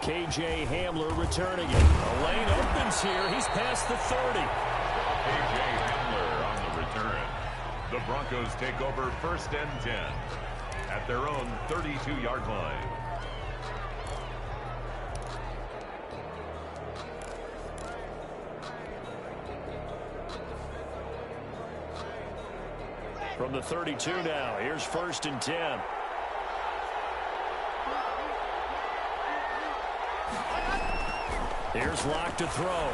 K.J. Hamler returning it. The lane opens here. He's past the 30. K.J. Hamler on the return. The Broncos take over 1st and 10 at their own 32-yard line. From the 32 now, here's 1st and 10. Here's Locke to throw.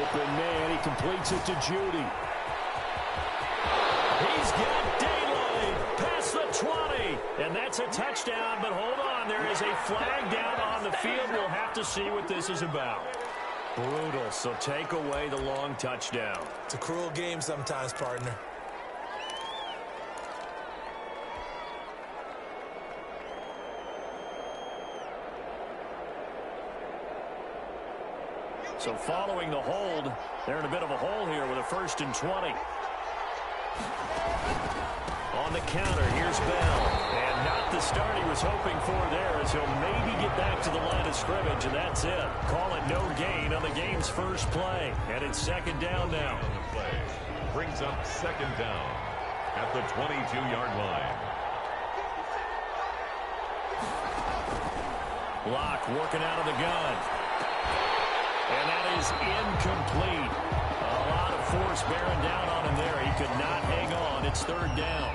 Open man, he completes it to Judy. He's got daylight past the 20. And that's a touchdown, but hold on. There is a flag down on the field. We'll have to see what this is about. Brutal, so take away the long touchdown. It's a cruel game sometimes, partner. So following the hold, they're in a bit of a hole here with a 1st and 20. On the counter, here's Bell. And not the start he was hoping for there, as he'll maybe get back to the line of scrimmage, and that's it. Call it no gain on the game's first play. And it's 2nd down now. On the play. Brings up 2nd down at the 22-yard line. Locke working out of the gun. And that is incomplete. A lot of force bearing down on him there. He could not hang on. It's 3rd down.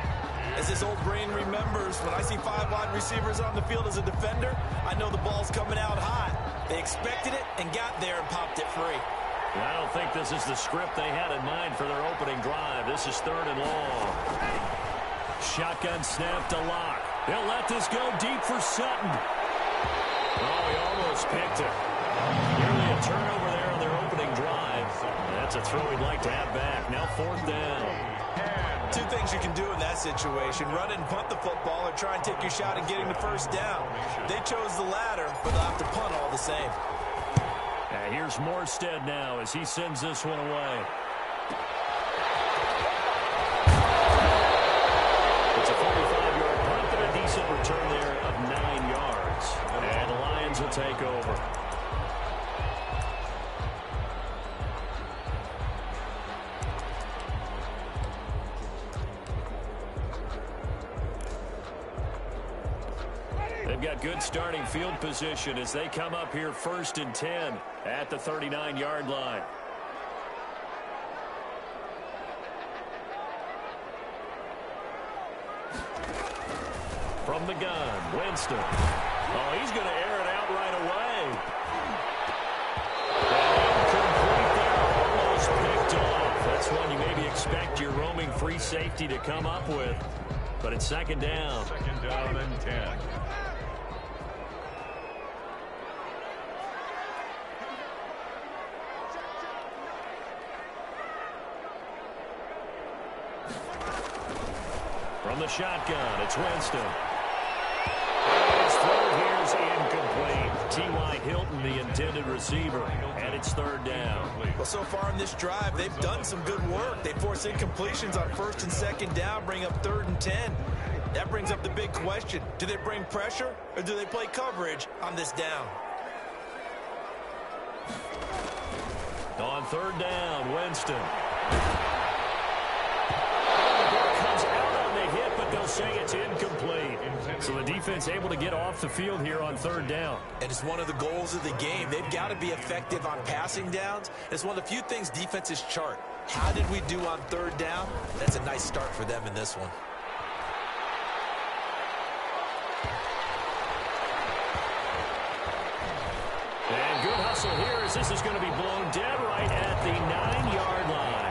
As his old brain remembers, when I see 5 wide receivers on the field as a defender, I know the ball's coming out hot. They expected it and got there and popped it free. I don't think this is the script they had in mind for their opening drive. This is 3rd and long. Shotgun snap to Locke. They'll let this go deep for Sutton. Oh, he almost picked it. Nearly a turnover there on their opening drive. That's a throw he'd like to have back. Now 4th down. 2 things you can do in that situation: run and punt the football, or try and take your shot at getting the 1st down. They chose the latter, but they'll have to punt all the same. And here's Morstead now as he sends this one away. It's a 45-yard punt, but a decent return there of 9 yards. And the Lions will take over. They've got good starting field position as they come up here 1st and 10 at the 39-yard line. From the gun, Winston. Oh, he's going to air it out right away. And incomplete there, almost picked off. That's one you maybe expect your roaming free safety to come up with. But it's 2nd down. 2nd down and 10. From the shotgun, it's Winston. And his throw here is incomplete. T.Y. Hilton, the intended receiver, and it's 3rd down. Well, so far in this drive, they've done some good work. They force incompletions on 1st and 2nd down, bring up 3rd and 10. That brings up the big question. Do they bring pressure, or do they play coverage on this down? On 3rd down, Winston. They'll say it's incomplete. So the defense able to get off the field here on 3rd down. And it's one of the goals of the game. They've got to be effective on passing downs. It's one of the few things defenses chart. How did we do on 3rd down? That's a nice start for them in this one. And good hustle here as this is going to be blown dead right at the 9-yard line.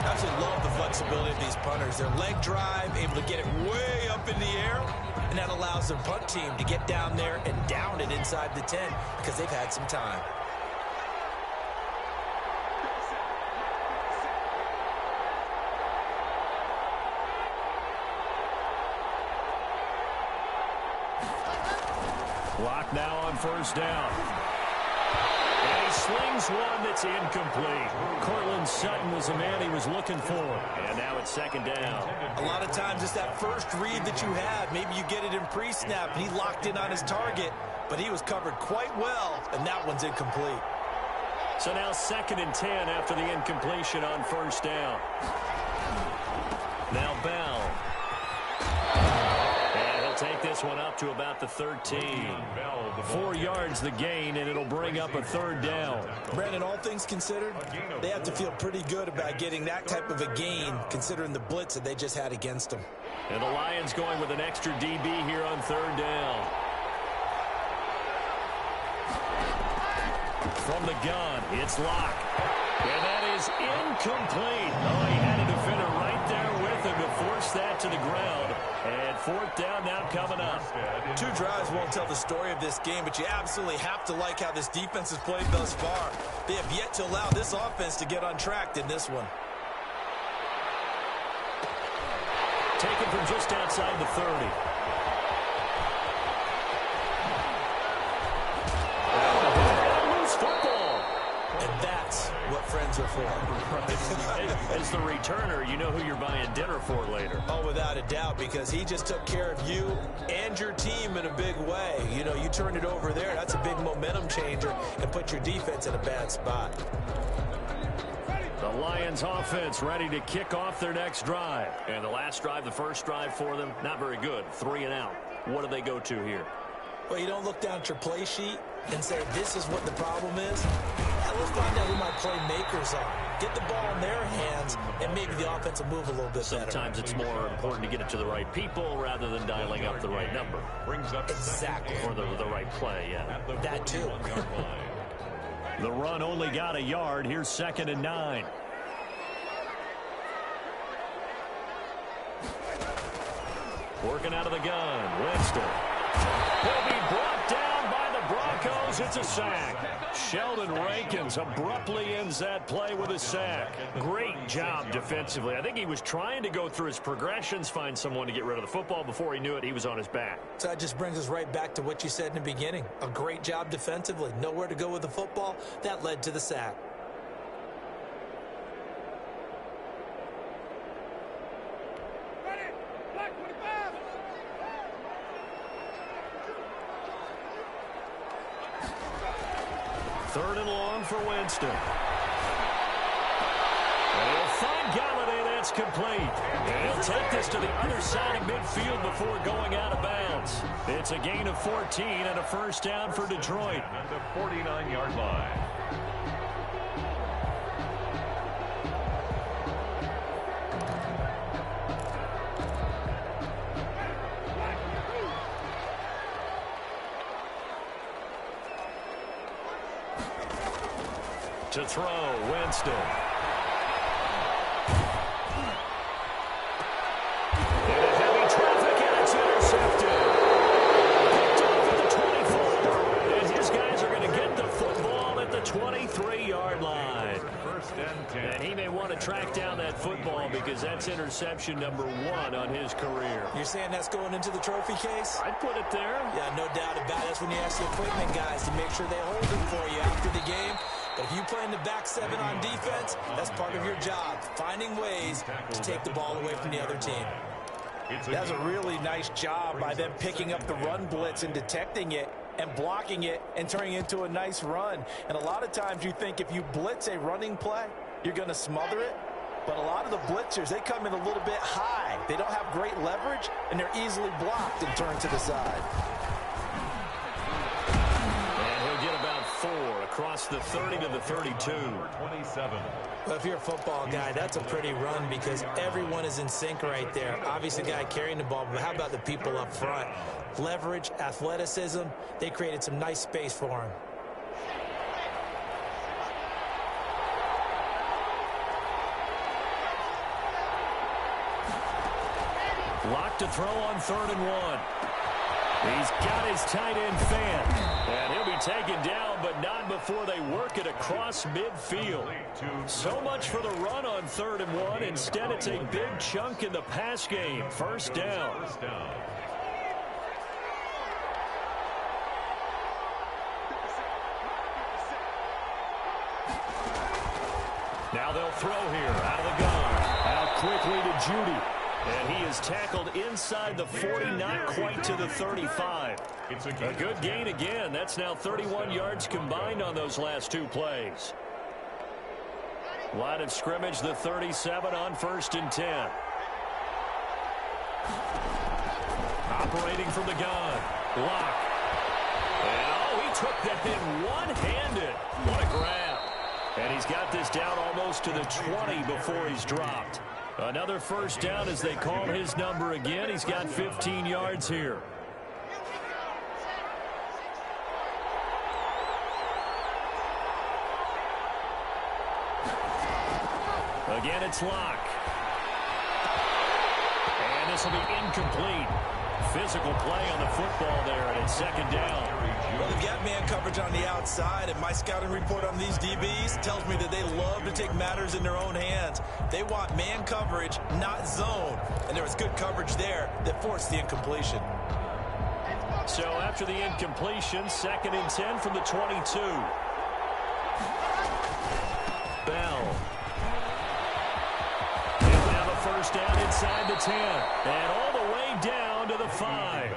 I absolutely love the flexibility of these punters. Their leg drive, able to get it way up in the air, and that allows their punt team to get down there and down it inside the 10 because they've had some time. Clock now on 1st down. And he slings one that's incomplete. Cortland Sutton was the man he was looking for. And now it's second down. A lot of times it's that first read that you had. Maybe you get it in pre-snap, and he locked in on his target, but he was covered quite well, and that one's incomplete. So now 2nd and 10 after the incompletion on first down. Now Bell. And he'll take this one up to about the 13. 4 yards the gain, and it'll bring up a 3rd down. Brandon, all things considered, they have to feel pretty good about getting that type of a gain, considering the blitz that they just had against them. And the Lions going with an extra DB here on 3rd down. From the gun, it's Locke. And that is incomplete. Oh, he had a defender right there with him to force that to the ground. And 4th down now coming up. 2 drives won't tell the story of this game, but you absolutely have to like how this defense has played thus far. They have yet to allow this offense to get untracked in this one. Taken from just outside the 30. What friends are for. As the returner, you know who you're buying dinner for later. Oh, without a doubt, because he just took care of you and your team in a big way. You know, you turned it over there. That's a big momentum changer and put your defense in a bad spot. The Lions offense ready to kick off their next drive. And the last drive, the first drive for them, not very good. 3 and out. What do they go to here? Well, you don't look down at your play sheet and say, this is what the problem is. Let's find out who my playmakers are. Get the ball in their hands, and maybe the offense will move a little bit better. Sometimes it's more important to get it to the right people rather than dialing up the right number. Exactly. Or the right play, yeah. That too. The run only got a yard. Here's 2nd and 9. Working out of the gun. Winston. He'll be brought down by the Broncos. It's a sack. Sheldon Rankins abruptly ends that play with a sack. Great job defensively. I think he was trying to go through his progressions, find someone to get rid of the football. Before he knew it, he was on his back. So that just brings us right back to what you said in the beginning. A great job defensively. Nowhere to go with the football. That led to the sack. Third and long for Winston. And he'll find Galladay. That's complete. And he'll take this to the other side of midfield before going out of bounds. It's a gain of 14 and a first down for Detroit. At the 49-yard line. To throw, Winston. Into heavy traffic, and it's intercepted. Picked off at the 24. And his guys are going to get the football at the 23-yard line. First and 10. And he may want to track down that football because that's interception number 1 on his career. You're saying that's going into the trophy case? I'd put it there. Yeah, no doubt about it. That's when you ask the equipment guys to make sure they hold it for you after the game. But if you play in the back 7 on defense, that's part of your job, finding ways to take the ball away from the other team. That's a really nice job by them picking up the run blitz and detecting it and blocking it and turning it into a nice run. And a lot of times you think if you blitz a running play, you're going to smother it. But a lot of the blitzers, they come in a little bit high. They don't have great leverage, and they're easily blocked and turned to the side. Across the 30 to the 32. 27. Well, if you're a football guy, that's a pretty run because everyone is in sync right there. Obviously, the guy carrying the ball, but how about the people up front? Leverage, athleticism, they created some nice space for him. Locked to throw on 3rd and 1. He's got his tight end fan. And he'll be taken down, but not before they work it across midfield. So much for the run on 3rd and 1. Instead, it's a big chunk in the pass game. First down. Now they'll throw here out of the gun. Out quickly to Judy. And he is tackled inside the 40, not quite to the 35. It's A good gain again. That's now 31 yards combined on those last two plays. Line of scrimmage, the 37 on 1st and 10. Operating from the gun. Lock. And oh, he took that in one-handed. What a grab. And he's got this down almost to the 20 before he's dropped. Another first down as they call his number again. He's got 15 yards here. Again, it's Lock. And this will be incomplete. Physical play on the football there, and it's 2nd down. Well, they've got man coverage on the outside, and my scouting report on these DBs tells me that they love to take matters in their own hands. They want man coverage, not zone. And there was good coverage there that forced the incompletion. So after the incompletion, 2nd and 10 from the 22. Bell. And now the first down inside the 10. And all the way down to the 5.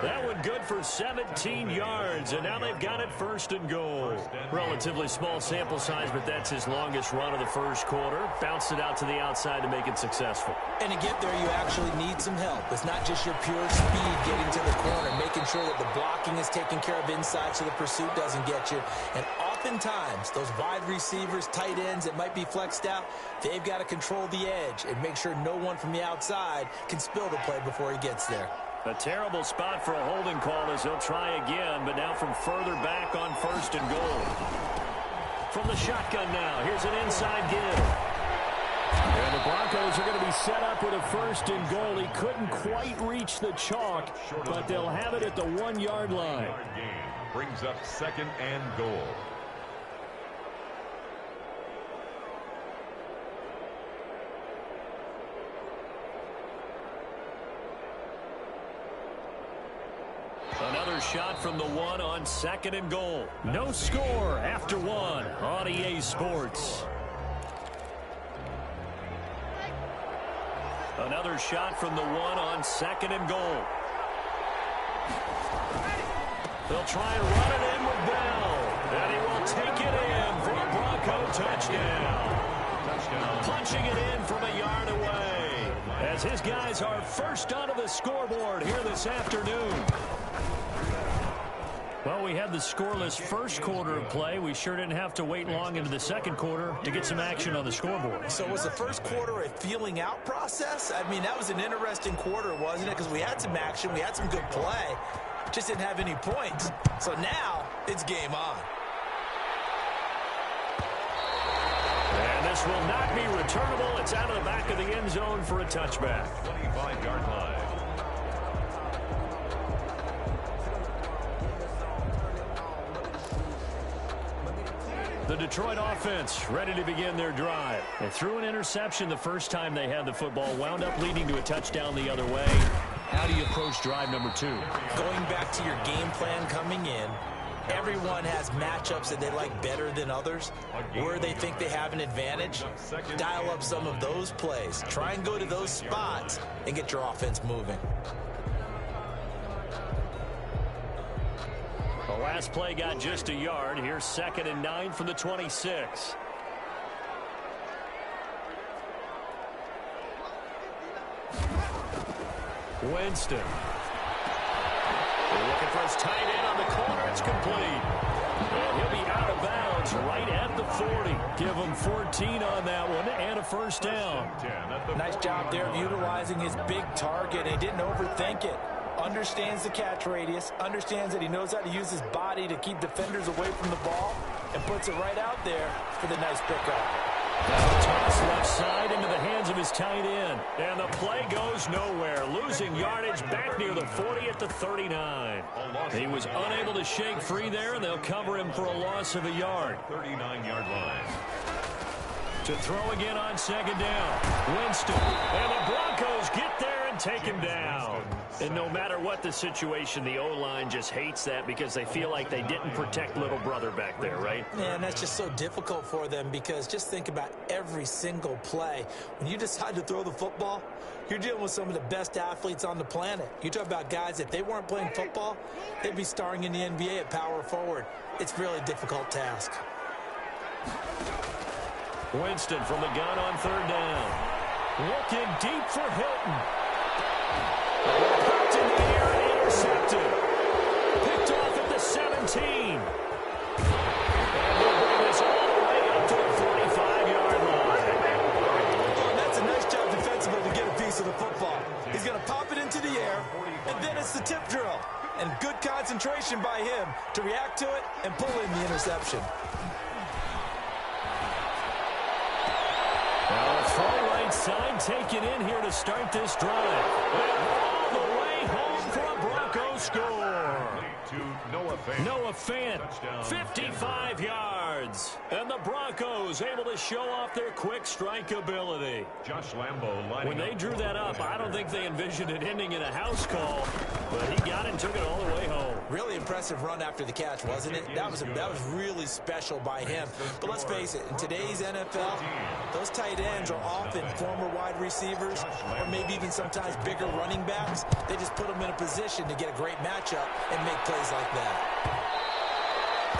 That one good for 17 yards, and now they've got it 1st and goal. Relatively small sample size, but that's his longest run of the first quarter. Bounced it out to the outside to make it successful. And to get there, you actually need some help. It's not just your pure speed getting to the corner, making sure that the blocking is taken care of inside so the pursuit doesn't get you. And oftentimes, those wide receivers, tight ends that might be flexed out, they've got to control the edge and make sure no one from the outside can spill the play before he gets there. A terrible spot for a holding call as he'll try again, but now from further back on 1st and goal. From the shotgun now, here's an inside give. And the Broncos are going to be set up with a 1st and goal. He couldn't quite reach the chalk, but they'll have it at the 1-yard line. Brings up 2nd and goal. Another shot from the 1 on 2nd and goal. No score after 1 on EA Sports. Another shot from the 1 on 2nd and goal. They'll try and run it in with Bell. And he will take it in for a Bronco touchdown. Punching it in from a yard away. As his guys are first onto the scoreboard here this afternoon. Well, we had the scoreless first quarter of play. We sure didn't have to wait long into the second quarter to get some action on the scoreboard. So was the first quarter a feeling out process? I mean, that was an interesting quarter, wasn't it? Because we had some action, we had some good play, just didn't have any points. So now it's game on. And this will not be returnable. It's out of the back of the end zone for a touchback. 25-yard line. The Detroit offense ready to begin their drive. They threw an interception the first time they had the football, wound up leading to a touchdown the other way. How do you approach drive number 2? Going back to your game plan coming in, everyone has matchups that they like better than others, where they think they have an advantage. Dial up some of those plays. Try and go to those spots and get your offense moving. The last play got just a yard. Here's 2nd and 9 from the 26. Winston. They're looking for his tight end on the corner. It's complete. And he'll be out of bounds right at the 40. Give him 14 on that one and a first down. Nice job there of utilizing his big target. He didn't overthink it. Understands the catch radius, understands that he knows how to use his body to keep defenders away from the ball, and puts it right out there for the nice pickup. Toss left side into the hands of his tight end. And the play goes nowhere. Losing yardage back near the 40 at the 39. He was unable to shake free there, and they'll cover him for a loss of a yard. 39-yard line. To throw again on 2nd down. Winston. And the Broncos get there and and taken down. And no matter what the situation, the O-line just hates that because they feel like they didn't protect little brother back there, right? Man, that's just so difficult for them because just think about every single play. When you decide to throw the football, you're dealing with some of the best athletes on the planet. You talk about guys, if they weren't playing football, they'd be starring in the NBA at power forward. It's really a difficult task. Winston from the gun on third down. Looking deep for Hilton. Popped in the air and intercepted. Picked off at the 17. And he'll bring this all the way up to the 45-yard line. Oh, and that's a nice job defensively to get a piece of the football. He's going to pop it into the air, and then it's the tip drill. And good concentration by him to react to it and pull in the interception. Now a throw right side taken in here to start this drive. All the way home for a Broncos score. Noah Fant, 55 yards. And the Broncos able to show off their quick strike ability. Josh Lambo when they drew that up, I don't think they envisioned it ending in a house call, but he got it and took it all the way home. Really impressive run after the catch, wasn't it? That was really special by him. But let's face it, in today's NFL, those tight ends are often former wide receivers or maybe even sometimes bigger running backs. They just put them in a position to get a great matchup and make plays like that.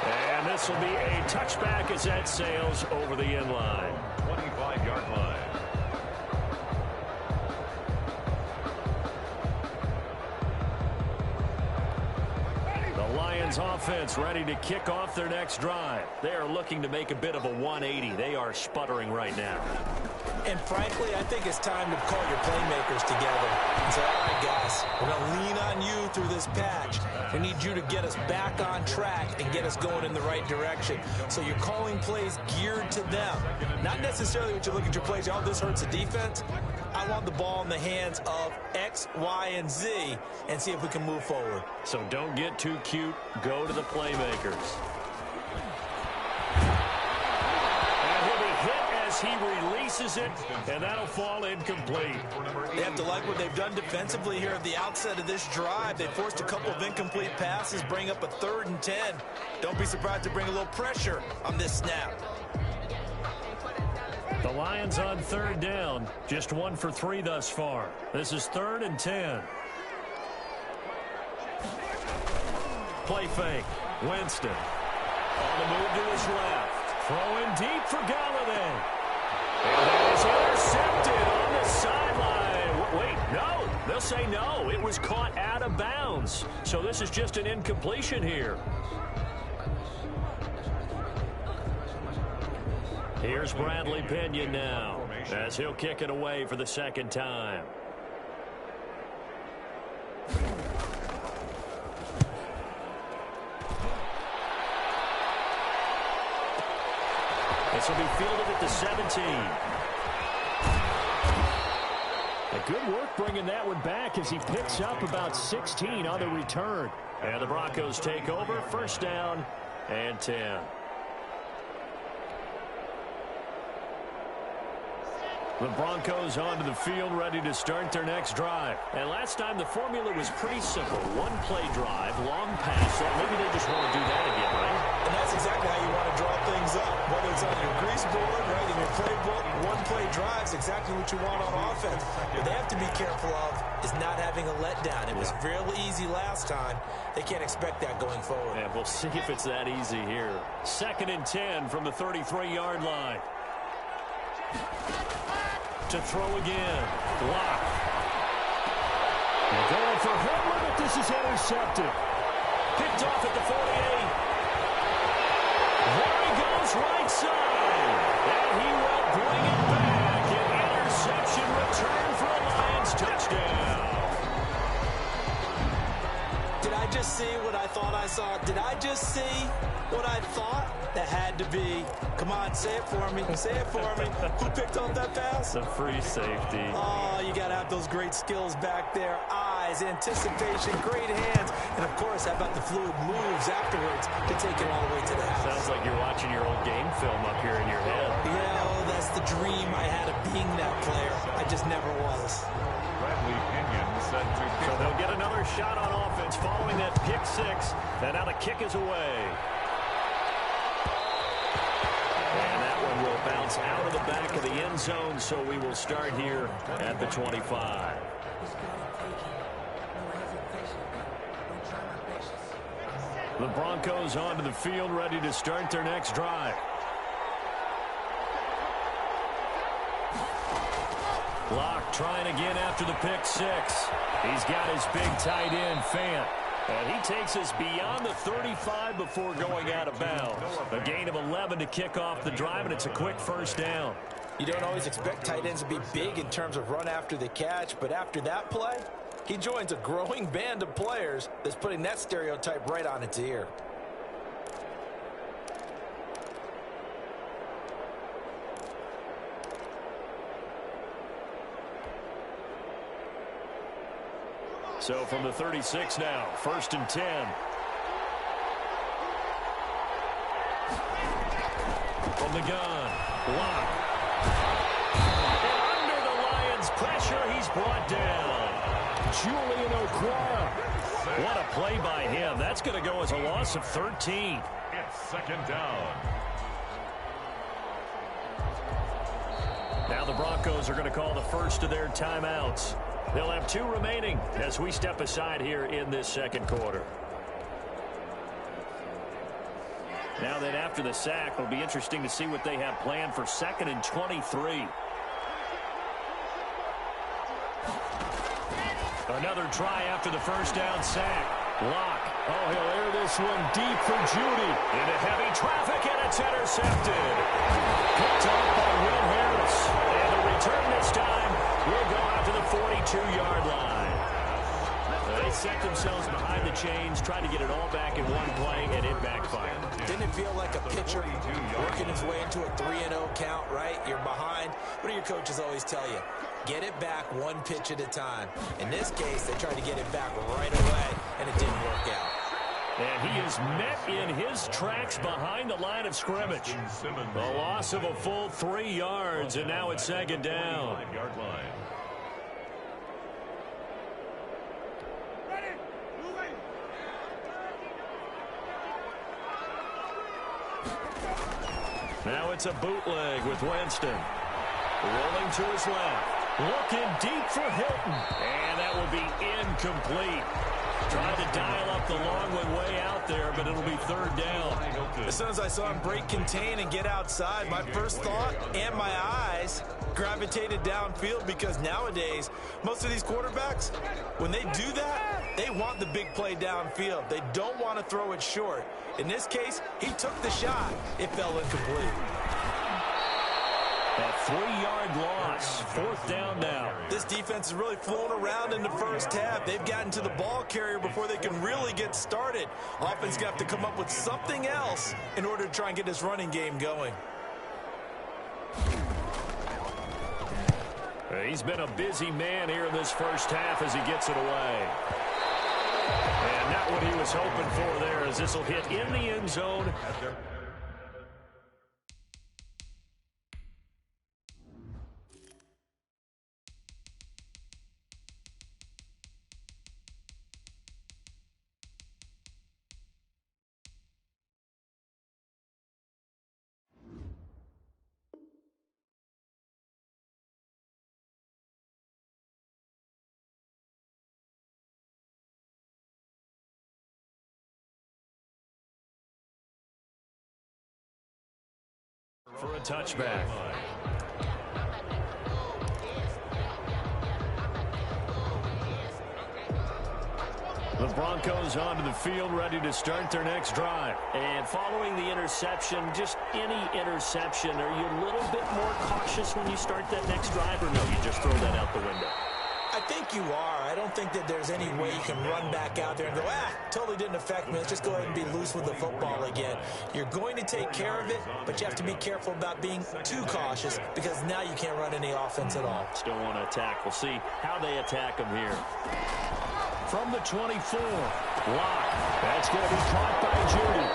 And this will be a touchback as that sails over the end line. 25-yard line. The Lions offense ready to kick off their next drive. They are looking to make a bit of a 180. They are sputtering right now. And frankly, I think it's time to call your playmakers together and say, all right, guys, we're going to lean on you through this patch. We need you to get us back on track and get us going in the right direction. So you're calling plays geared to them. Not necessarily what you're looking to plays, oh, this hurts the defense. I want the ball in the hands of X, Y, and Z and see if we can move forward. So don't get too cute. Go to the playmakers. He releases it, and that'll fall incomplete. They have to like what they've done defensively here at the outset of this drive. They forced a couple of incomplete passes, bring up a 3rd and 10. Don't be surprised to bring a little pressure on this snap. The Lions on 3rd down, just 1 for 3 thus far. This is 3rd and 10. Play fake. Winston on the move to his left. Throwing deep for Galladay. And that is intercepted on the sideline. Wait, no. They'll say no. It was caught out of bounds. So this is just an incompletion here. Here's Bradley Pinion now as he'll kick it away for the 2nd time. This will be fielded at the 17. A good work bringing that one back as he picks up about 16 on the return. And the Broncos take over, 1st down and 10. The Broncos onto the field ready to start their next drive. And last time the formula was pretty simple. 1-play drive, long pass. So maybe they just want to do that again, right? And that's exactly how you want to draw things up. Whether it's on your grease board, right, in your playbook, 1-play drive is exactly what you want on offense. What they have to be careful of is not having a letdown. It was real easy last time. They can't expect that going forward. And we'll see if it's that easy here. 2nd and 10 from the 33-yard line. To throw again. Block. They're going for Hitler, but this is intercepted. Picked off at the 48. There he goes right side. And he will bring it back. An interception return for a Lions touchdown. Did I just see what I thought I saw? Did I just see what I thought? That had to be. Come on, say it for me. Say it for me. Who picked off that pass? The free safety. Oh, you got to have those great skills back there. I eyes, anticipation, great hands, and, of course, how about the fluid moves afterwards to take it all the way to the house. Sounds like you're watching your old game film up here in your head. Yeah, well, that's the dream I had of being that player. I just never was. Bradley Pinion set to kick. So they'll get another shot on offense following that pick six. And now the kick is away. And that one will bounce out of the back of the end zone, so we will start here at the 25. The Broncos onto the field, ready to start their next drive. Locke trying again after the pick six. He's got his big tight end, Fant. And he takes us beyond the 35 before going out of bounds. A gain of 11 to kick off the drive, and it's a quick first down. You don't always expect tight ends to be big in terms of run after the catch, but after that play, he joins a growing band of players that's putting that stereotype right on its ear. So from the 36 now, 1st and 10. From the gun, Locke. And under the Lions' pressure, he's brought down. Julian Okwara. What a play by him. That's going to go as a loss of 13. It's second down. Now the Broncos are going to call the first of their timeouts. They'll have 2 remaining as we step aside here in this second quarter. Now that after the sack, it'll be interesting to see what they have planned for 2nd and 23. Another try after the first down sack. Locke. Oh, he'll air this one deep for Judy. Into heavy traffic, and it's intercepted. Picked up by Will Harris. And the return this time will go out to the 42-yard line. They set themselves behind the chains, tried to get it all back in one play, and it backfired. Didn't it feel like a pitcher working his way into a 3-0 count, right? You're behind. What do your coaches always tell you? Get it back one pitch at a time. In this case, they tried to get it back right away, and it didn't work out. And he is met in his tracks behind the line of scrimmage. A loss of a full 3 yards, and now it's 2nd down. 5-yard line. Now it's a bootleg with Winston. Rolling to his left. Looking deep for Hilton. And that will be incomplete. Tried to dial up the long one way out there, but it'll be 3rd down. As soon as I saw him break contain and get outside, my first thought and my eyes gravitated downfield, because nowadays, most of these quarterbacks, when they do that, they want the big play downfield. They don't want to throw it short. In this case, he took the shot. It fell incomplete. That 3-yard loss. 4th down now. This defense is really flown around in the first half. They've gotten to the ball carrier before they can really get started. Offense got to come up with something else in order to try and get this running game going. He's been a busy man here in this first half as he gets it away. And not what he was hoping for there, as this will hit in the end zone. For a touchback. The Broncos onto the field, ready to start their next drive. And following the interception, just any interception, are you a little bit more cautious when you start that next drive, or no, you just throw that out the window? I think you are. I don't think that there's any way you can run back out there and go, totally didn't affect me. Let's just go ahead and be loose with the football again. You're going to take care of it, but you have to be careful about being too cautious, because now you can't run any offense at all. Still want to attack. We'll see how they attack them here. from the 24. Lock. That's going to be caught by Judy.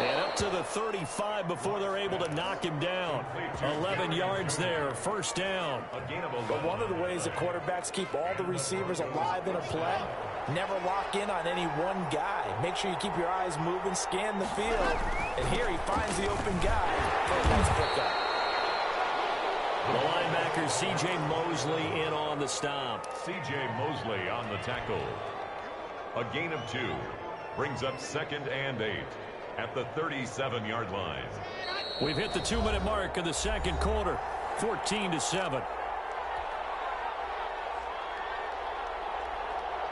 And up to the 35 before they're able to knock him down. 11 yards there, first down. But one of the ways the quarterbacks keep all the receivers alive in a play, never lock in on any one guy. Make sure you keep your eyes moving, scan the field. And here he finds the open guy for a nice pickup. The linebacker, C.J. Mosley, in on the stop. C.J. Mosley on the tackle. A gain of 2. Brings up 2nd and 8 at the 37-yard line. We've hit the 2-minute mark of the second quarter, 14-7.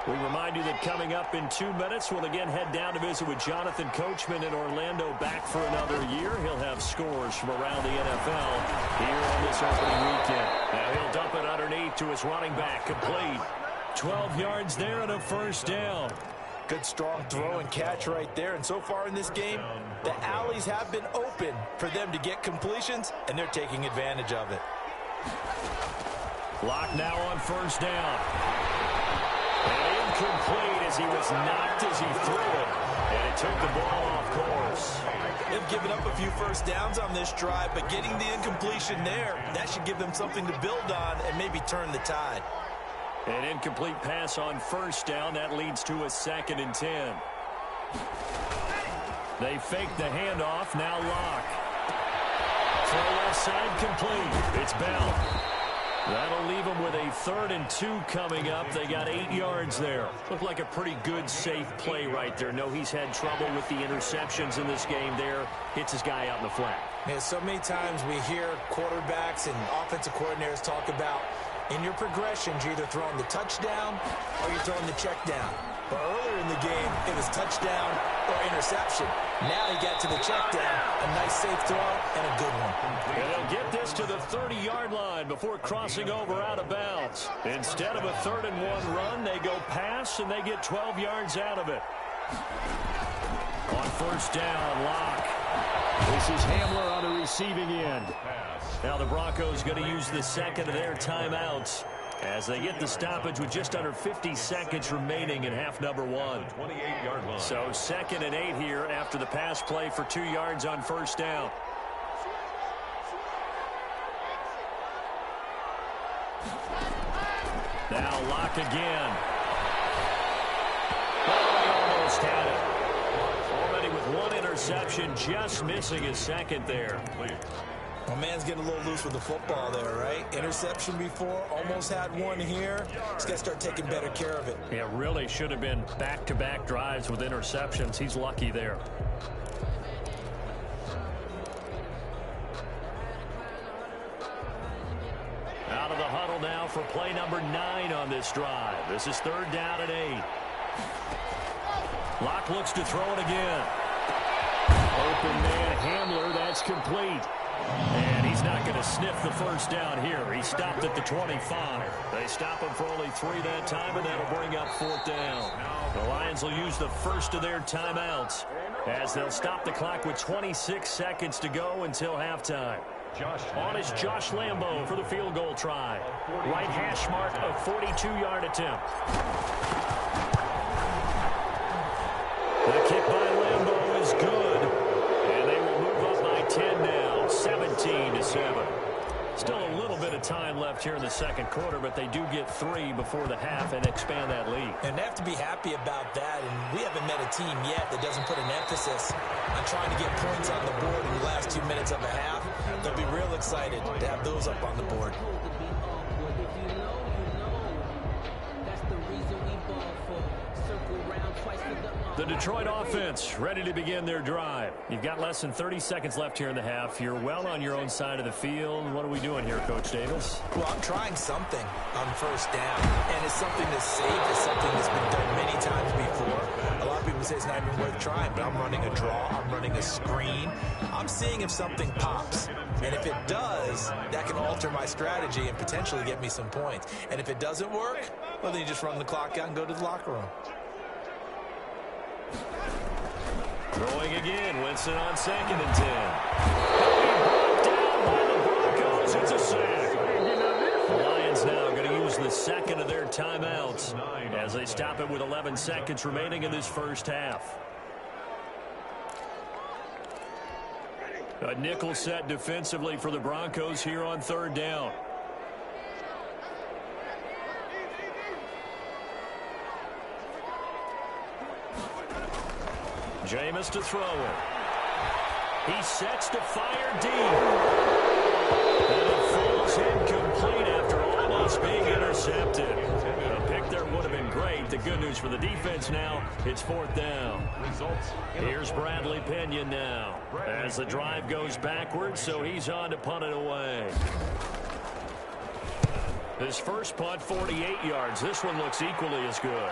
We remind you that coming up in 2 minutes, we'll again head down to visit with Jonathan Coachman in Orlando, back for another year. He'll have scores from around the NFL here on this opening weekend. Now he'll dump it underneath to his running back, complete. 12 yards there and a first down. Good strong throw and catch right there. And so far in this game, the alleys have been open for them to get completions, and they're taking advantage of it. Lock now on first down. And incomplete as he was knocked as he threw it. And it took the ball off course. They've given up a few first downs on this drive, but getting the incompletion there, that should give them something to build on and maybe turn the tide. An incomplete pass on first down. That leads to a 2nd and 10. They fake the handoff. Now Lock. Throw left side complete. It's Bell. That'll leave them with a 3rd and 2 coming up. They got 8 yards there. Looked like a pretty good, safe play right there. No, he's had trouble with the interceptions in this game there. Hits his guy out in the flat. Yeah, so many times we hear quarterbacks and offensive coordinators talk about in your progressions, you're either throwing the touchdown or you're throwing the check down. But earlier in the game, it was touchdown or interception. Now he got to the check down, a nice safe throw, and a good one. And they'll get this to the 30-yard line before crossing over out of bounds. Instead of a 3rd and 1 run, they go pass, and they get 12 yards out of it. On first down, Lock. This is Hamler on the receiving end. Now the Broncos going to use the 2nd of their timeouts as they get the stoppage with just under 50 seconds remaining in half number 1. 28-yard line. So 2nd and 8 here after the pass play for 2 yards on first down. Now Lock again. Oh, he almost had it. Already with 1 interception, just missing his 2nd there. Well, man's getting a little loose with the football there, right? Interception before, almost had 1 here. He's got to start taking better care of it. Yeah, really should have been back-to-back drives with interceptions. He's lucky there. Out of the huddle now for play number 9 on this drive. This is 3rd down and 8. Lock looks to throw it again. Open man, Hamler, that's complete. And he's not going to sniff the first down here. He stopped at the 25. They stop him for only 3 that time, and that'll bring up 4th down. The Lions will use the first of their timeouts as they'll stop the clock with 26 seconds to go until halftime. On is Josh Lambo for the field goal try. Right hash mark, a 42-yard attempt. The kick by Lambo is good. And they will move up by 10 now, 17-7. Still a little bit of time left here in the second quarter, but they do get 3 before the half and expand that lead. And they have to be happy about that. And we haven't met a team yet that doesn't put an emphasis on trying to get points on the board in the last 2 minutes of a half. They'll be real excited to have those up on the board. The Detroit offense ready to begin their drive. You've got less than 30 seconds left here in the half. You're well on your own side of the field. What are we doing here, Coach Davis? Well, I'm trying something on first down, and it's something that's safe. It's something that's been done many times before. A lot of people say it's not even worth trying, but I'm running a draw. I'm running a screen. I'm seeing if something pops. And if it does, that can alter my strategy and potentially get me some points. And if it doesn't work, well, then you just run the clock out and go to the locker room. Throwing again, Winston on 2nd and 10. Brought down by the Broncos. It's a sack. The Lions now going to use the the second of their timeouts as they stop it with 11 seconds remaining in this first half. A nickel set defensively for the Broncos here on third down. Jameis to throw it. He sets to fire deep. And it falls incomplete after almost being intercepted. A pick there would have been great. The good news for the defense now, it's fourth down. Here's Bradley Pinion now as the drive goes backwards, so he's on to punt it away. His first punt, 48 yards. This one looks equally as good.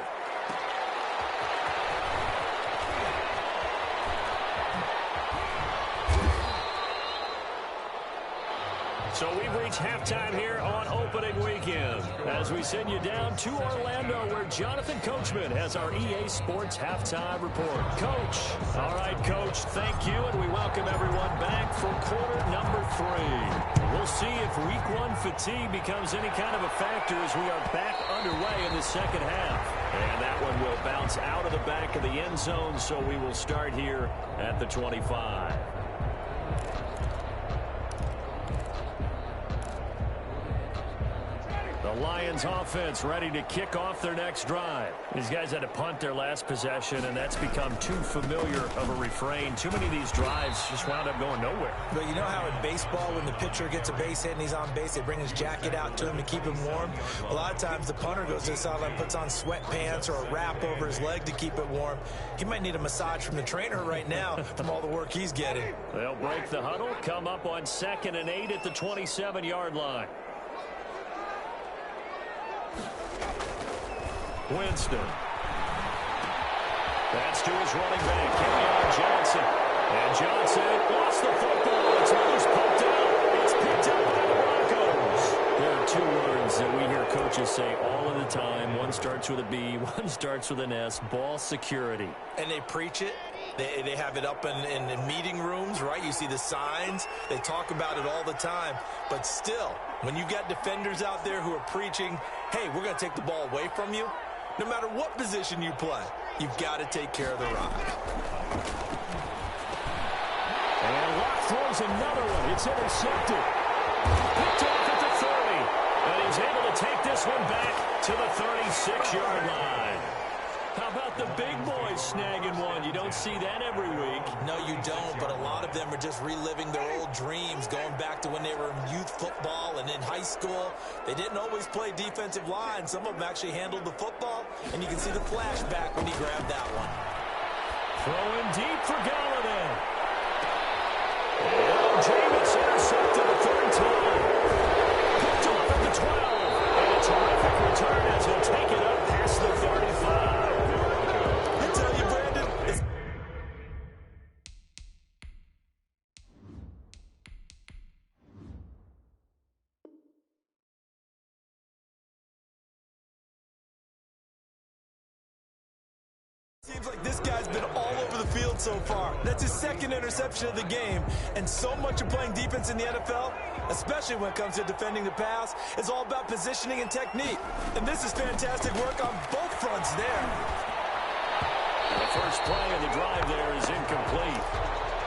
So we've reached halftime here on opening weekend as we send you down to Orlando where Jonathan Coachman has our EA Sports halftime report. Coach. All right, Coach, thank you, and we welcome everyone back for quarter number 3. We'll see if week 1 fatigue becomes any kind of a factor as we are back underway in the second half. And that one will bounce out of the back of the end zone, so we will start here at the 25. The Lions offense ready to kick off their next drive. These guys had to punt their last possession, and that's become too familiar of a refrain. Too many of these drives just wound up going nowhere. But you know how in baseball, when the pitcher gets a base hit and he's on base, they bring his jacket out to him to keep him warm? A lot of times the punter goes to the sideline, puts on sweatpants or a wrap over his leg to keep it warm. He might need a massage from the trainer right now from all the work he's getting. They'll break the huddle, come up on 2nd and 8 at the 27-yard line. Winston. That's to his running back, Kerryon Johnson. And Johnson lost the football. It's loose, pumped out. It's picked up by the Broncos. There are 2 words that we hear coaches say all of the time. One starts with a B, one starts with an S. Ball security. And they preach it. They have it up in meeting rooms, right? You see the signs. They talk about it all the time. But still, when you got defenders out there who are preaching, hey, we're going to take the ball away from you, no matter what position you play, you've got to take care of the rock. And Locke throws another one. It's intercepted. Picked off at the 30. And he's able to take this one back to the 36-yard line. How about the big boys snagging one? You don't see that every week. No, you don't, but a lot of them are just reliving their old dreams, going back to when they were in youth football and in high school. They didn't always play defensive line. Some of them actually handled the football, and you can see the flashback when he grabbed that one. Throwing deep for Galladay. And Jameis intercepted the 3rd time. Picked off at the 12. And a terrific return as he'll take it up past the 35. Seems like this guy's been all over the field so far. That's his 2nd interception of the game. And so much of playing defense in the NFL, especially when it comes to defending the pass, is all about positioning and technique. And this is fantastic work on both fronts there. And the first play of the drive there is incomplete.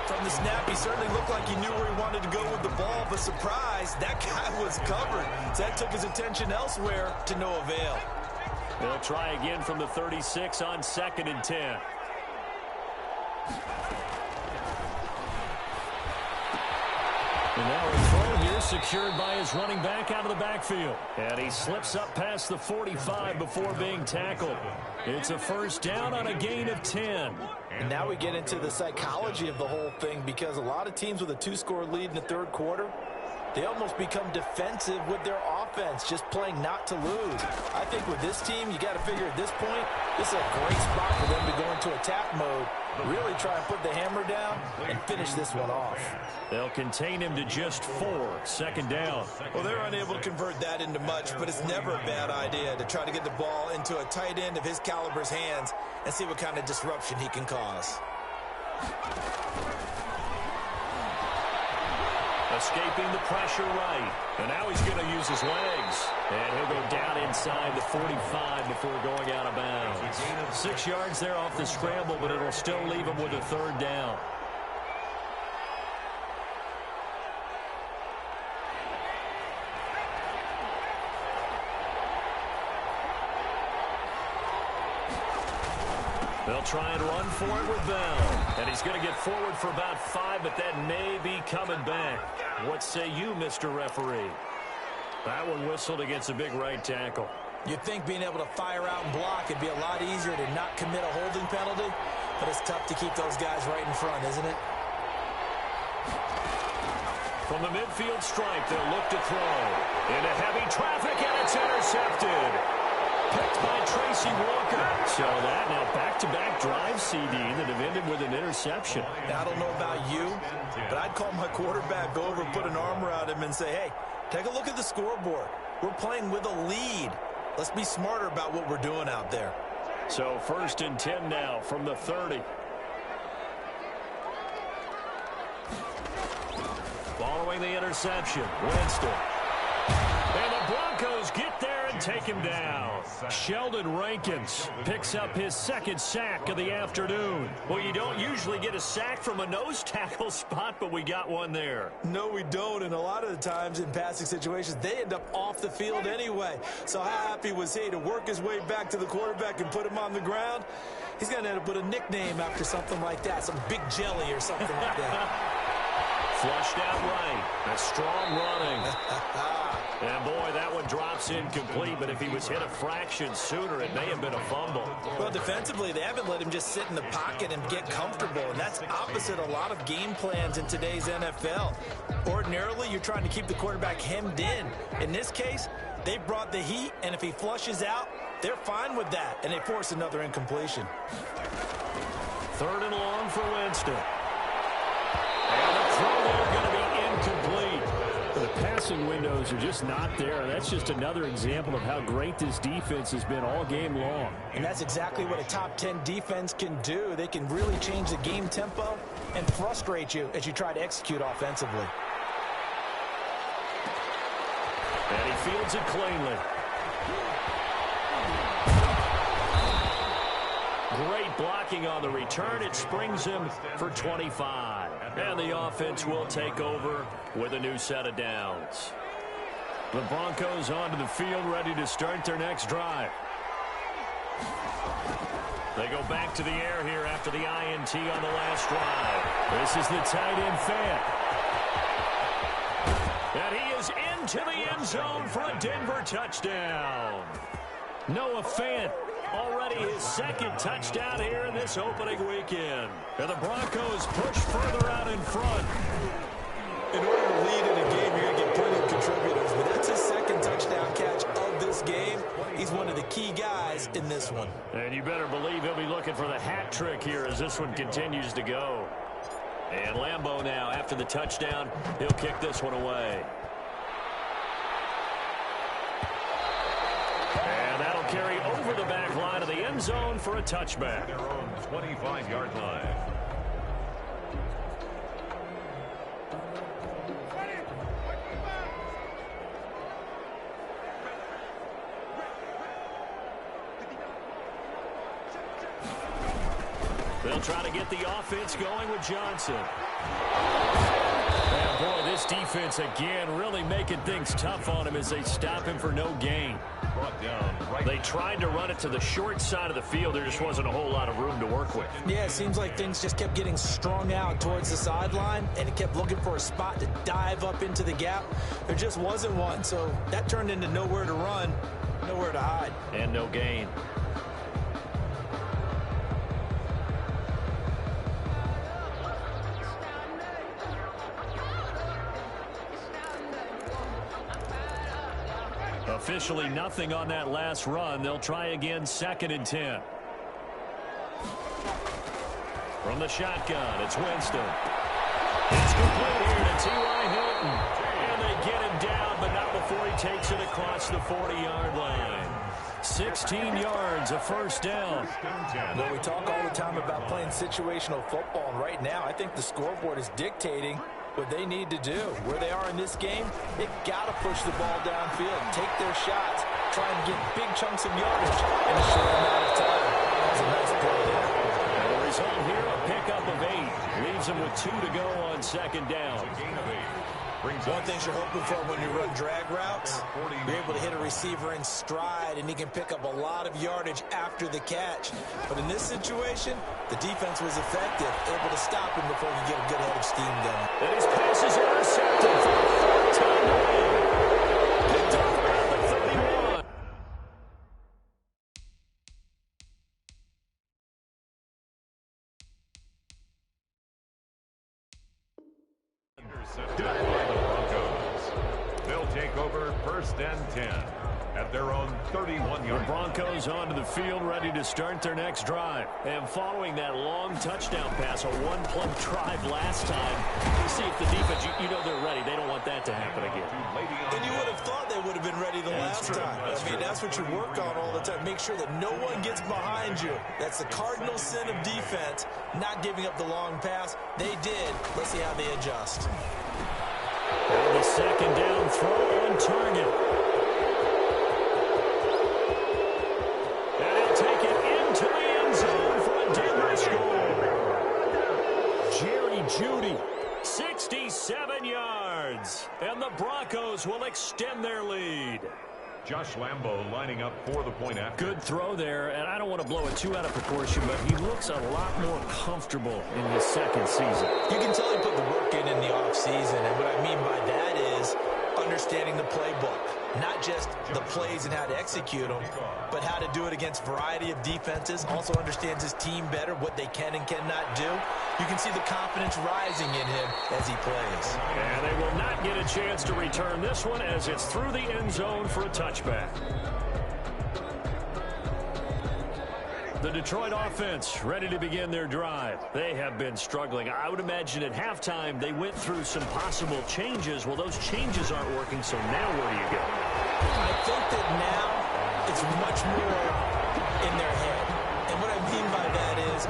From the snap, he certainly looked like he knew where he wanted to go with the ball, but surprise, that guy was covered. So that took his attention elsewhere to no avail. They'll try again from the 36 on 2nd and 10. And now a throw here secured by his running back out of the backfield. And he slips up past the 45 before being tackled. It's a first down on a gain of 10. And now we get into the psychology of the whole thing, because a lot of teams with a 2-score lead in the 3rd quarter, they almost become defensive with their offense, just playing not to lose. I think with this team, you got to figure at this point, this is a great spot for them to go into attack mode, really try and put the hammer down and finish this one off. They'll contain him to just 4, 2nd down. Well, they're unable to convert that into much, but it's never a bad idea to try to get the ball into a tight end of his caliber's hands and see what kind of disruption he can cause. A Escaping the pressure right. And now he's going to use his legs. And he'll go down inside the 45 before going out of bounds. 6 yards there off the scramble, but it'll still leave him with a third down. They'll try and run for it with Bell. And he's going to get forward for about 5, but that may be coming back. What say you, Mr. Referee? That one whistled against a big right tackle. You'd think being able to fire out and block would be a lot easier to not commit a holding penalty, but it's tough to keep those guys right in front, isn't it? From the midfield stripe, they'll look to throw. Into heavy traffic, and it's intercepted. Picked by Tracy Walker. So that now back-to-back drive CD that have ended with an interception. Now, I don't know about you, but I'd call my quarterback over, put an arm around him, and say, hey, take a look at the scoreboard. We're playing with a lead. Let's be smarter about what we're doing out there. So 1st and 10 now from the 30. Following the interception, Winston. And the Broncos get there and take him down. Sheldon Rankins picks up his 2nd sack of the afternoon. Well, you don't usually get a sack from a nose tackle spot, but we got one there. No, we don't, and a lot of the times in passing situations, they end up off the field anyway. So how happy was he to work his way back to the quarterback and put him on the ground? He's going to end up with a nickname after something like that, some Big Jelly or something like that. Flushed out right. A strong running. And boy, that one drops incomplete, but if he was hit a fraction sooner, it may have been a fumble. Well, defensively, they haven't let him just sit in the pocket and get comfortable, and that's opposite a lot of game plans in today's NFL. Ordinarily, you're trying to keep the quarterback hemmed in. In this case, they brought the heat, and if he flushes out, they're fine with that, and they force another incompletion. 3rd and long for Winston. And the throw there going to be incomplete. The passing windows are just not there. That's just another example of how great this defense has been all game long. And that's exactly what a top 10 defense can do. They can really change the game tempo and frustrate you as you try to execute offensively. And he fields it cleanly. Great blocking on the return. It springs him for 25. And the offense will take over with a new set of downs. The Broncos onto the field, ready to start their next drive. They go back to the air here after the INT on the last drive. This is the tight end Fant. And he is into the end zone for a Denver touchdown. Noah Fant. Already his 2nd touchdown here in this opening weekend. And the Broncos push further out in front. In order to lead in a game, you're going to get plenty of contributors, but that's his 2nd touchdown catch of this game. He's one of the key guys in this one. And you better believe he'll be looking for the hat trick here as this one continues to go. And Lambeau now, after the touchdown, he'll kick this one away. And that'll carry over the back line of the end zone for a touchback. Their own 25-yard line. They'll try to get the offense going with Johnson. And boy, this defense again really making things tough on him as they stop him for no gain. They tried to run it to the short side of the field. There just wasn't a whole lot of room to work with. Yeah, it seems like things just kept getting strung out towards the sideline, and it kept looking for a spot to dive up into the gap. There just wasn't one, so that turned into nowhere to run, nowhere to hide. And no gain. Officially nothing on that last run. They'll try again, 2nd and 10. From the shotgun, it's Winston. It's complete here to T.Y. Hilton. And they get him down, but not before he takes it across the 40-yard line. 16 yards, a 1st down. Well, we talk all the time about playing situational football, and right now I think the scoreboard is dictating what they need to do. Where they are in this game, they got to push the ball downfield, take their shots, try and get big chunks of yardage in a short amount of time. That was a nice play there. And the result here, a pickup of 8. Leaves them with 2 to go on second down. One thing you're hoping for when you run drag routes, you're able to hit a receiver in stride, and he can pick up a lot of yardage after the catch. But in this situation, the defense was effective, able to stop him before he could get a good head of steam going. And his passes are intercepted for a third time win. Picked off around the 31. Intercepted by the Broncos. They'll take over 1st and 10 at their own 31-yard. The Broncos onto the field, ready to start their next drive. And following that long touchdown pass, a one-play drive last time, you see if the defense, you know they're ready. They don't want that to happen again. And you would have thought they would have been ready the last time. I mean, that's what you work on all the time. Make sure that no one gets behind you. That's the cardinal sin of defense, not giving up the long pass. They did. Let's see how they adjust. And the second down throw on target. And he'll take it into the end zone for a Denver score. Jerry Jeudy, 67 yards. And the Broncos will extend their lead. Josh Lambo lining up for the point after. Good throw there, and I don't want to blow it too out of proportion, but he looks a lot more comfortable in his second season. You can tell he put the work in the offseason, and what I mean by that is understanding the playbook. Not just the plays and how to execute them, but how to do it against a variety of defenses. Also understands his team better, what they can and cannot do. You can see the confidence rising in him as he plays. And they will not get a chance to return this one as it's through the end zone for a touchback. The Detroit offense ready to begin their drive. They have been struggling. I would imagine at halftime they went through some possible changes. Well, those changes aren't working, so now where do you go? I think that now it's much more in their head. And what I mean by that is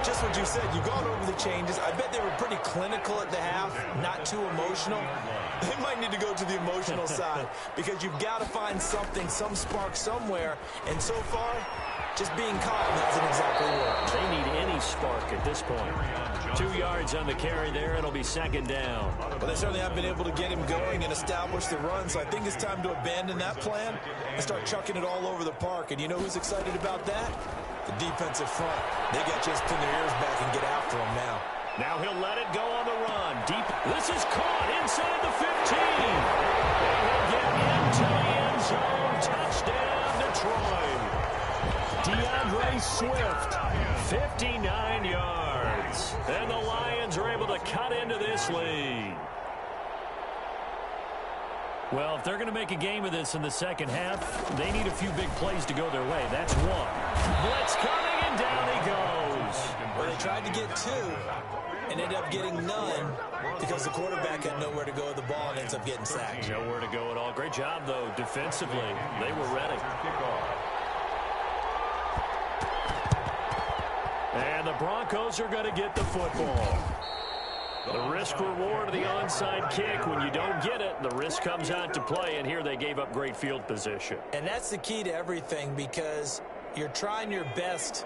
just what you said. You've gone over the changes. I bet they were pretty clinical at the half, not too emotional. They might need to go to the emotional side because you've got to find something, some spark somewhere. And so far, just being calm hasn't exactly worked. They need any spark at this point. 2 yards on the carry there. It'll be second down. But they certainly have been able to get him going and establish the run. So I think it's time to abandon that plan and start chucking it all over the park. And you know who's excited about that? The defensive front. They got a chance to pin their ears back and get after him now. Now he'll let it go on the run. Deep. This is caught inside the 15. And he'll get into the end zone. Touchdown, Detroit. DeAndre Swift, 59 yards. And the Lions are able to cut into this lead. Well, if they're going to make a game of this in the second half, they need a few big plays to go their way. That's one. Blitz coming, and down he goes. Well, they tried to get 2 and ended up getting none because the quarterback had nowhere to go with the ball and ends up getting sacked. Nowhere to go at all. Great job, though, defensively. They were ready. And the Broncos are going to get the football. The risk-reward of the onside kick. When you don't get it, the risk comes out to play, and here they gave up great field position. And that's the key to everything because you're trying your best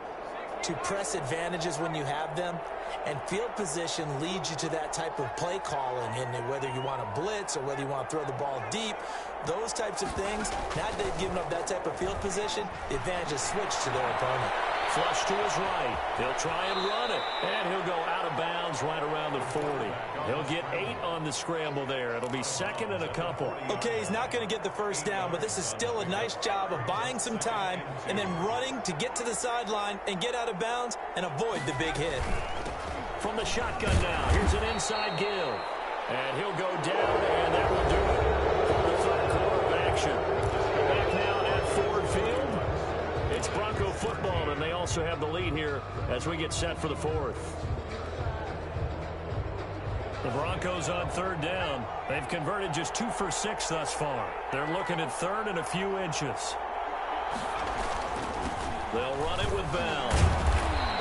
to press advantages when you have them, and field position leads you to that type of play calling. And whether you want to blitz or whether you want to throw the ball deep, those types of things, now that they've given up that type of field position, the advantage is switched to their opponent. Flush to his right. He'll try and run it. And he'll go out of bounds right around the 40. He'll get 8 on the scramble there. It'll be second and a couple. Okay, he's not going to get the first down, but this is still a nice job of buying some time and then running to get to the sideline and get out of bounds and avoid the big hit. From the shotgun now, here's an inside give. And he'll go down, and that will do it for the third quarter of action. Back now at Ford Field. It's Bronco football, and they also have the lead here as we get set for the fourth. The Broncos on third down. They've converted just 2 for 6 thus far. They're looking at third and a few inches. They'll run it with Bell.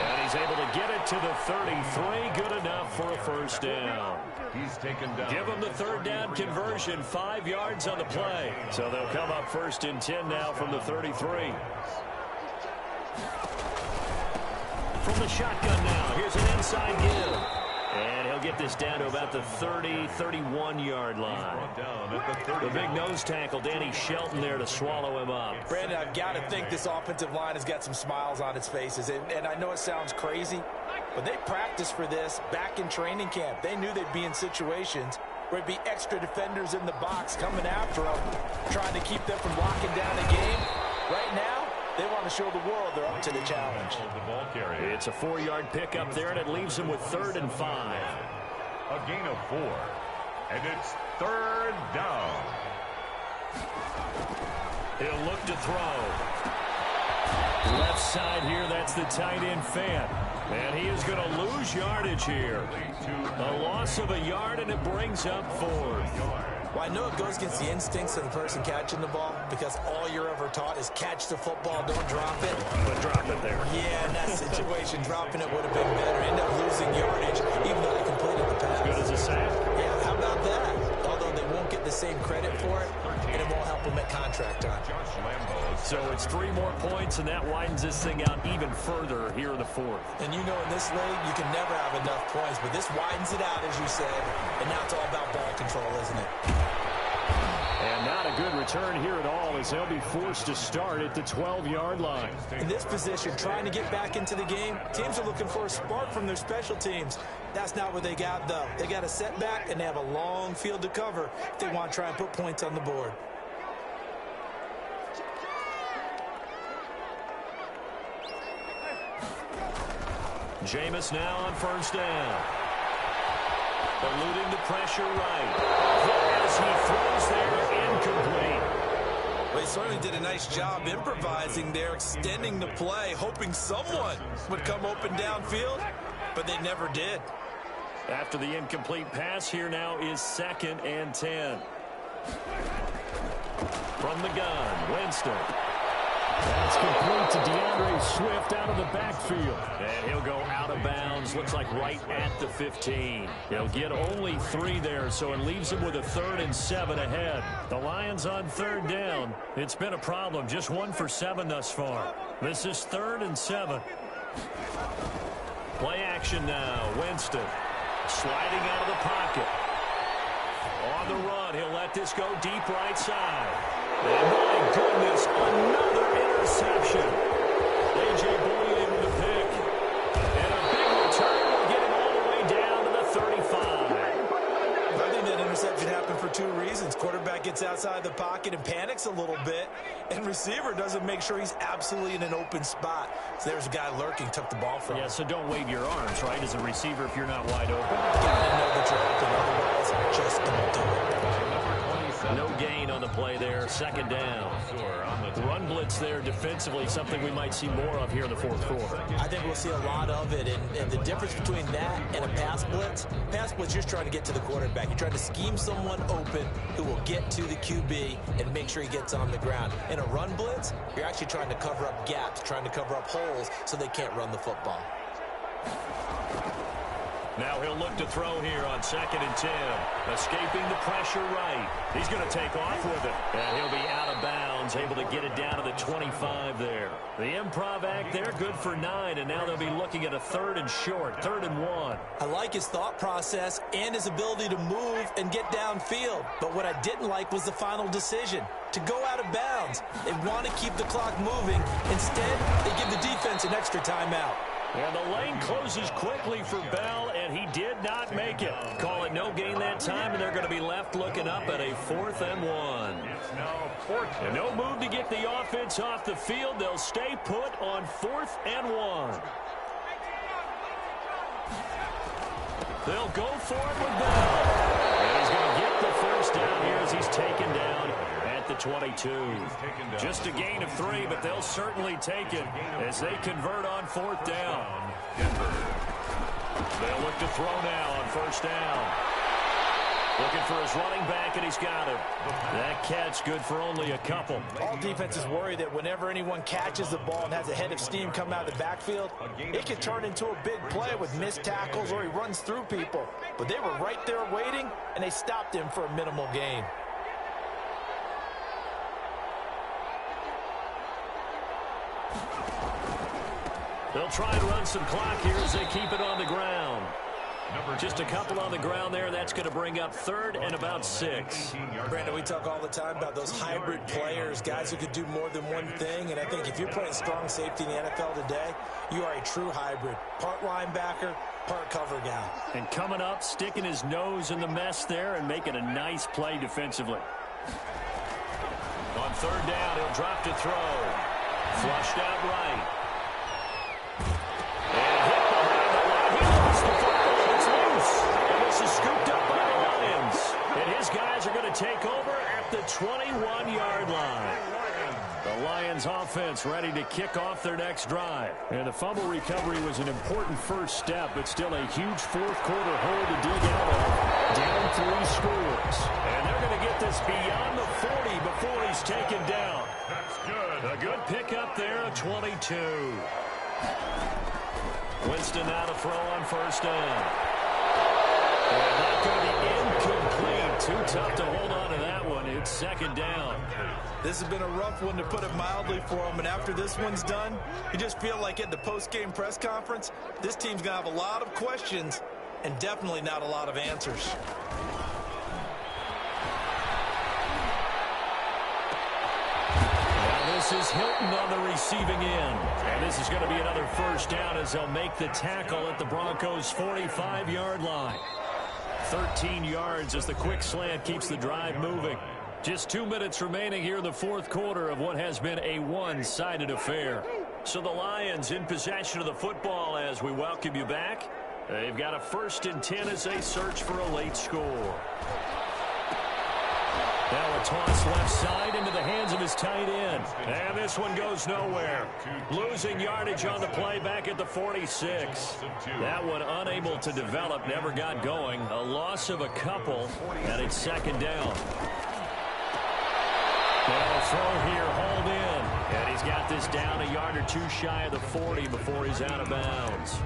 And He's able to get it to the 33. Good enough for a first down. He's taken down. Give him the third down conversion. 5 yards on the play. So they'll come up first and 10 now from the 33. From the shotgun now. Here's an inside give. And he'll get this down to about the 31-yard line. The big nose tackle, Danny Shelton, there to swallow him up. Brandon, I've got to think this offensive line has got some smiles on its faces. And I know it sounds crazy, but they practiced for this back in training camp. They knew they'd be in situations where it'd be extra defenders in the box coming after them, trying to keep them from locking down a game. Right now, they want to show the world they're up to the challenge. It's a 4-yard pickup there, and it leaves them with 3rd and 5. A gain of 4. And it's 3rd down. He'll look to throw. Left side here, that's the tight end Fant. And he is going to lose yardage here. A loss of a yard, and it brings up 4th. Well, I know it goes against the instincts of the person catching the ball because all you're ever taught is catch the football, don't drop it. But drop it there. Yeah, in that situation, dropping it would have been better. End up losing yardage, even though they completed the pass. Good as a sack. Yeah, how about that? Although they won't get the same credit for it, and it won't help them at contract time. So it's 3 more points, and that widens this thing out even further here in the 4th. And you know in this league, you can never have enough points, but this widens it out, as you said, and now it's all about ball control, isn't it? And not a good return here at all as they'll be forced to start at the 12-yard line. In this position, trying to get back into the game, teams are looking for a spark from their special teams. That's not what they got, though. They got a setback, and they have a long field to cover if they want to try and put points on the board. Jameis now on first down. Eluding the pressure right. As he throws there, incomplete. Well, he certainly did a nice job improvising there, extending the play, hoping someone would come open downfield, but they never did. After the incomplete pass, here now is 2nd and 10. From the gun, Winston. That's complete to DeAndre Swift out of the backfield. And he'll go out of bounds, looks like right at the 15. He'll get only 3 there, so it leaves him with a 3rd and 7 ahead. The Lions on 3rd down. It's been a problem, just 1 for 7 thus far. This is 3rd and 7. Play action now, Winston. Sliding out of the pocket. On the run, he'll let this go deep right side. And my goodness, another interception. A.J. Bouye with a pick. And a big return will get him all the way down to the 35. I think that interception happened for 2 reasons. Quarterback gets outside the pocket and panics a little bit, and receiver doesn't make sure he's absolutely in an open spot. So there's a guy lurking, took the ball from him. Yeah, so don't wave your arms, right, as a receiver if you're not wide open. You gotta know that you're open, otherwise just don't do it. No gain on the play there, 2nd down. Run blitz there defensively, something we might see more of here in the 4th quarter. I think we'll see a lot of it, and the difference between that and a pass blitz, just trying to get to the quarterback. You're trying to scheme someone open who will get to the QB and make sure he gets on the ground. In a run blitz, you're actually trying to cover up gaps, trying to cover up holes so they can't run the football. Now he'll look to throw here on 2nd and 10. Escaping the pressure right. He's going to take off with it. And he'll be out of bounds, able to get it down to the 25 there. The improv act there, good for 9, and now they'll be looking at a 3rd and short, 3rd and 1. I like his thought process and his ability to move and get downfield. But what I didn't like was the final decision, to go out of bounds. They want to keep the clock moving. Instead, they give the defense an extra timeout. And the lane closes quickly for Bell, and he did not make it. Call it no gain that time, and they're going to be left looking up at a 4th and 1. And no move to get the offense off the field. They'll stay put on 4th and 1. They'll go for it with Bell. And he's going to get the first down here as he's taken down at the 22. Just a gain of 3, but they'll certainly take it as they convert on 4th down. They'll look to throw now on 1st down. Looking for his running back, and he's got him. That catch good for only a couple. All defenses worry that whenever anyone catches the ball and has a head of steam come out of the backfield, it can turn into a big play with missed tackles or he runs through people. But they were right there waiting, and they stopped him for a minimal gain. They'll try and run some clock here as they keep it on the ground. Just a couple on the ground there. That's going to bring up 3rd and about 6. Brandon, we talk all the time about those hybrid players, guys who could do more than one thing. And I think if you're playing strong safety in the NFL today, you are a true hybrid. Part linebacker, part cover guy. And coming up, sticking his nose in the mess there and making a nice play defensively. On 3rd down, he'll drop to throw. Flushed out right. And hit behind the line. He lost the football. It's loose. And this is scooped up by the Lions. And his guys are going to take over at the 21-yard line. The Lions offense ready to kick off their next drive. And the fumble recovery was an important first step, but still a huge fourth-quarter hole to dig out of. Down 3 scores. And they're going to get this beyond the 40 before he's taken down. That's good. A good pickup there, a 22. Winston now to throw on 1st down. And that's going to be incomplete. Too tough to hold on to that one. It's 2nd down. This has been a rough one, to put it mildly, for him. And after this one's done, you just feel like at the post-game press conference, this team's going to have a lot of questions and definitely not a lot of answers. This is Hilton on the receiving end. And this is going to be another 1st down as they'll make the tackle at the Broncos' 45-yard line. 13 yards as the quick slant keeps the drive moving. Just 2 minutes remaining here in the 4th quarter of what has been a one-sided affair. So the Lions in possession of the football as we welcome you back. They've got a 1st and 10 as they search for a late score. Now a toss left side into the hands of his tight end. And this one goes nowhere. Losing yardage on the play back at the 46. That one unable to develop, never got going. A loss of a couple, and it's 2nd down. They'll throw here, hold in. And he's got this down a yard or 2 shy of the 40 before he's out of bounds.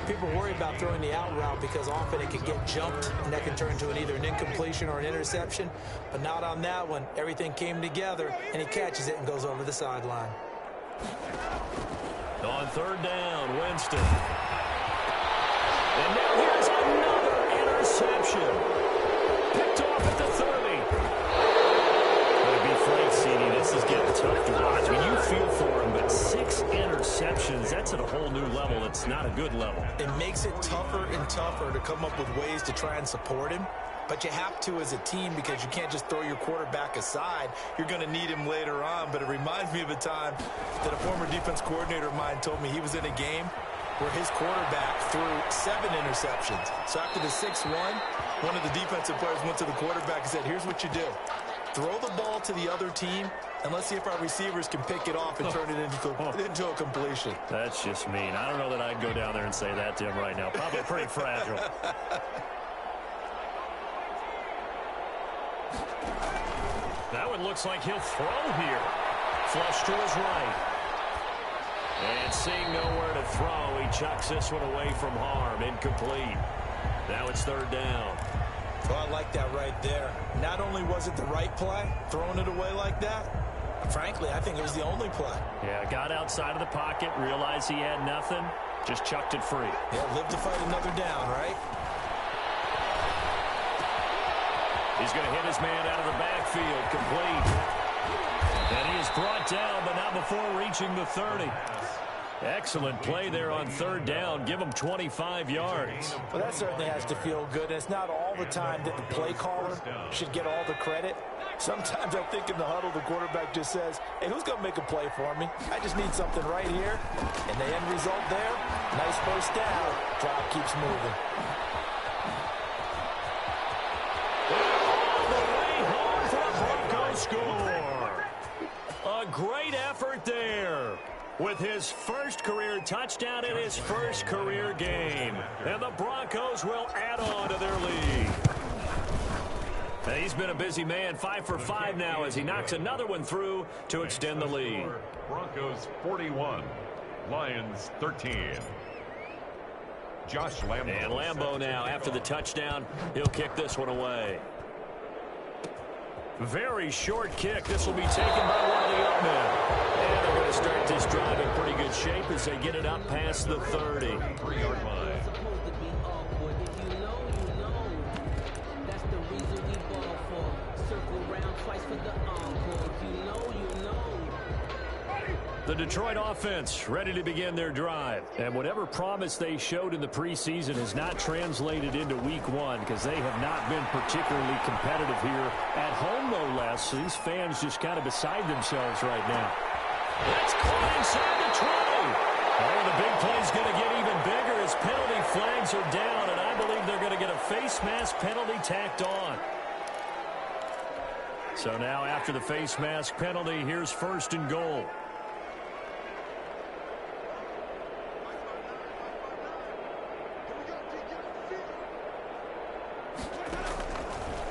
People worry about throwing the out route because often it can get jumped, and that can turn into either an incompletion or an interception. But not on that one. Everything came together, and he catches it and goes over the sideline. On 3rd down, Winston. And now here's another interception. Picked off at the 30. Going to be flank seating. This is getting tough to watch. I mean, you feel for him, but 6 interceptions, that's at a whole new level. It's not a good level. It makes it tougher and tougher to come up with ways to try and support him. But you have to as a team because you can't just throw your quarterback aside. You're going to need him later on. But it reminds me of a time that a former defense coordinator of mine told me he was in a game where his quarterback threw 7 interceptions. So after the 6-1, one of the defensive players went to the quarterback and said, here's what you do. Throw the ball to the other team, and let's see if our receivers can pick it off and turn it into a completion. That's just mean. I don't know that I'd go down there and say that to him right now. Probably pretty fragile. That one looks like he'll throw here. Flush to his right. And seeing nowhere to throw, he chucks this one away from harm. Incomplete. Now it's 3rd down. Oh, I like that right there. Not only was it the right play, throwing it away like that, frankly, I think it was the only play. Yeah, got outside of the pocket, realized he had nothing, just chucked it free. Yeah, live to fight another down, right? He's going to hit his man out of the backfield, complete. And he is brought down, but not before reaching the 30. Excellent play there on 3rd down. Give him 25 yards. Well, that certainly has to feel good. It's not all the time that the play caller should get all the credit. Sometimes I think in the huddle, the quarterback just says, hey, who's going to make a play for me? I just need something right here. And the end result there, nice first down. Drive keeps moving. All the way home for a Broncos score. A great effort there. With his first career touchdown in his first career game. And the Broncos will add on to their lead. He's been a busy man, 5 for 5 now as he knocks another one through to extend the lead. Broncos 41, Lions 13. Josh Lambo. And Lambo now, after the touchdown, he'll kick this one away. Very short kick. This will be taken by one of the up men. And they're going to start this drive in pretty good shape as they get it up past the 30. 3-yard line. The Detroit offense ready to begin their drive. And whatever promise they showed in the preseason has not translated into week one because they have not been particularly competitive here at home, no less. So these fans just kind of beside themselves right now. That's caught inside the 20. Oh, the big play's going to get even bigger as penalty flags are down, and I believe they're going to get a face mask penalty tacked on. So now after the face mask penalty, here's 1st and goal.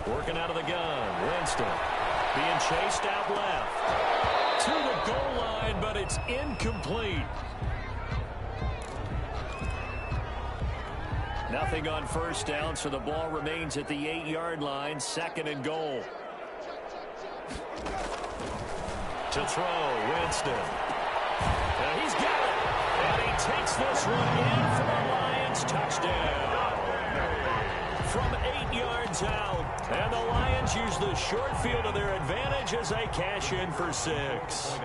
Working out of the gun. Winston being chased out left. To the goal line, but it's incomplete. Nothing on 1st down, so the ball remains at the 8-yard line. 2nd and goal. To throw, Winston. And he's got it. And he takes this one in for the Lions. Touchdown. From 8 yards out. And the Lions use the short field to their advantage as they cash in for 6.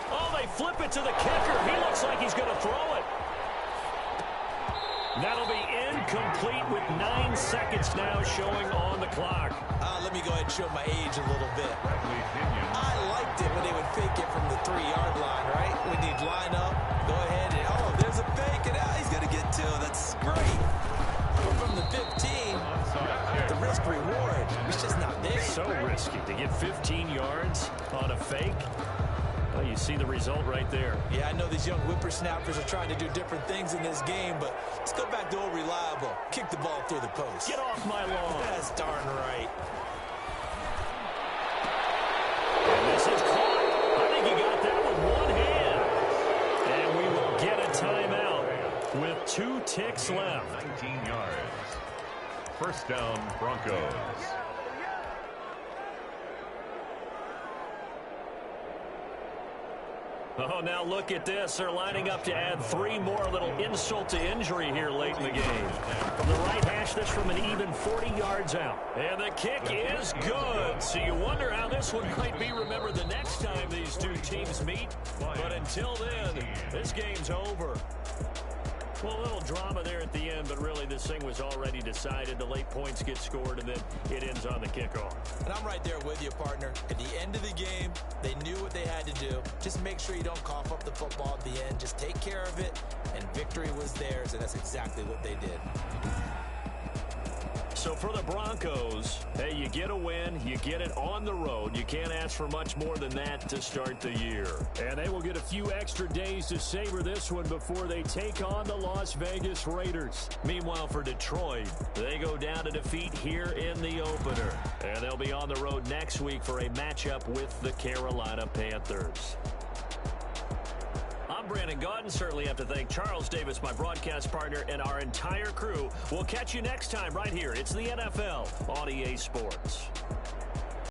Oh, they flip it to the kicker. He looks like he's going to throw it. That'll be incomplete with 9 seconds now showing on the clock. Let me go ahead and show my age a little bit. I liked it when they would fake it from the 3-yard line, right? When they'd line up, go ahead and, oh, there's a fake, and he's going to get 2. That's great. But from the 15, the risk reward was just not there. So risky to get 15 yards on a fake. Well, you see the result right there. Yeah, I know these young whippersnappers are trying to do different things in this game, but let's go back to old reliable. Kick the ball through the post. Get off my lawn. That's darn right. And this is caught. I think he got that with one hand. And we will get a timeout with 2 ticks left. 19 yards. 1st down, Broncos. Oh, now look at this. They're lining up to add 3 more. A little insult to injury here late in the game. From the right hash, this from an even 40 yards out. And the kick is good. So you wonder how this one might be remembered the next time these two teams meet. But until then, this game's over. Well, a little drama there at the end, but really this thing was already decided. The late points get scored, and then it ends on the kickoff. And I'm right there with you, partner. At the end of the game, they knew what they had to do. Just make sure you don't cough up the football at the end. Just take care of it, and victory was theirs, and that's exactly what they did. So for the Broncos, hey, you get a win, you get it on the road. You can't ask for much more than that to start the year. And they will get a few extra days to savor this one before they take on the Las Vegas Raiders. Meanwhile, for Detroit, they go down to defeat here in the opener. And they'll be on the road next week for a matchup with the Carolina Panthers. I'm Brandon Gaudin. Certainly have to thank Charles Davis, my broadcast partner, and our entire crew. We'll catch you next time right here. It's the NFL on EA Sports.